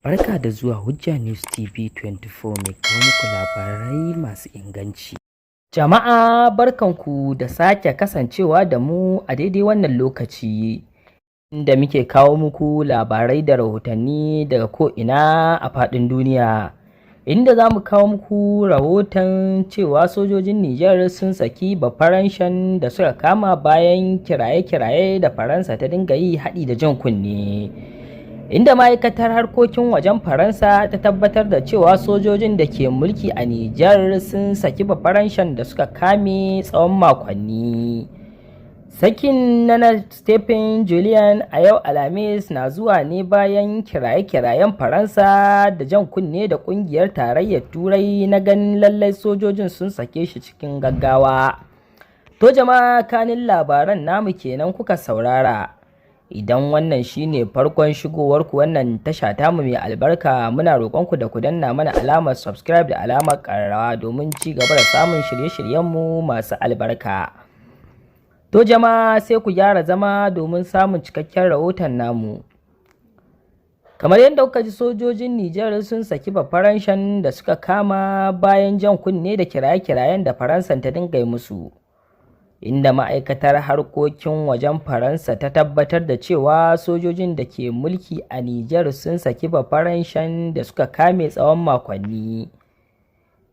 Barka da zuwa Hujja News TV 24 mai kawo muku labarai masu inganci. Jama'a barkanku da sake kasancewa da mu a daidai wannan lokaci inda muke kawo muku labarai da rahotanni daga ko'ina a faɗin duniya. Inda za mu kawo muku rahoton cewa sojojin Nijar sun saki Bafaranshen da suka kama bayan kiraye-kiraye da Faransa ta dinga yi haɗi da jan kunne. Inda ma'aikatar harkokin wajen Faransa ta tabbatar da cewa sojojin da ke mulki a Nijar sun saki Bafaranshen da suka kame tsawon makonni. Sakin na Stephen Julian a yau Alhamis na zuwa ne bayan kiraye-kirayen Faransa da jan kunne da kungiyar tarayyar Turai na ganin lallai sojojin sun sake shi cikin gaggawa. To jama'a, kanin labaran namu kenan kuka saurara. Idan wannan shine farkon shigowarku wannan tasha tamu mai albarka, muna roƙonku da ku danna mana alamar subscribe da alamar ƙararrawa domin ci gaba da samun shirye-shiryenmu masu albarka. To jama'a, sai ku gyara zama domin samun cikakken rahoton namu. Kamar yadda kuka ji, sojojin Nijar sun saki Bafaranshen da suka kama bayan jan kunne da kiraye-kirayen da Faransa ta dinga musu. Inda ma'aikatar harkokin wajen Faransa ta tabbatar da cewa sojojin da ke mulki a Nijar sun saki Bafaranshen da suka kame tsawon makonni.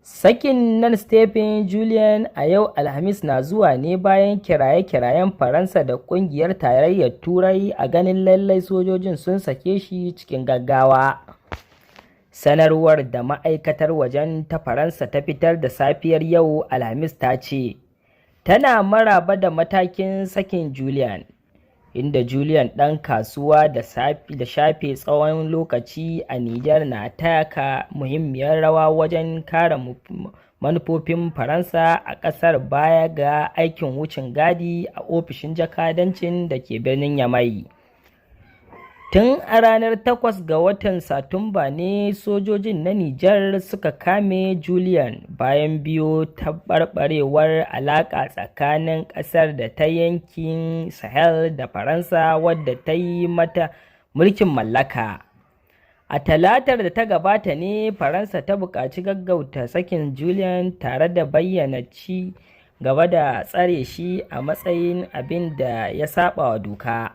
Sakin nan Stephen Julian a yau Alhamis na zuwa ne bayan kiraye-kirayen Faransa da ƙungiyar tarayyar Turai a ganin lallai sojojin sun sake shi cikin gaggawa. Sanarwar da ma'aikatar wajen ta Faransa ta fitar da safiyar yau Alhamis ta ce, tana maraba da matakin sakin Julian, inda Julian ɗan kasuwa da shafe tsawon lokaci a Nijar na taka muhimmiyar rawa wajen kare manufofin Faransa a ƙasar baya ga aikin wucin gadi a ofishin jakadancin da ke birnin Yamai. Tun a ranar 8 ga watan Satumba ne sojojin na Nijar suka kame Julian bayan biyo taɓarɓarewar alaƙa tsakanin ƙasar da ta yankin Sahel da Faransa wadda ta yi mata mulkin mallaka. A talatar da ta gabata ne Faransa ta buƙaci gaggauta sakin Julian tare da bayyana ci gaba da tsare shi a matsayin abin da ya saɓa wa doka.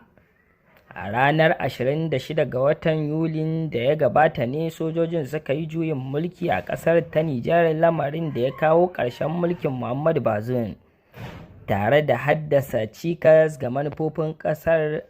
A ranar 26 ga watan Yulin da ya gabata ne sojojin suka yi juyin mulki a ƙasar ta Nijar, lamarin da ya kawo ƙarshen mulkin Muhammadu Bazoum tare da haddasa cikas ga manufofin ƙasar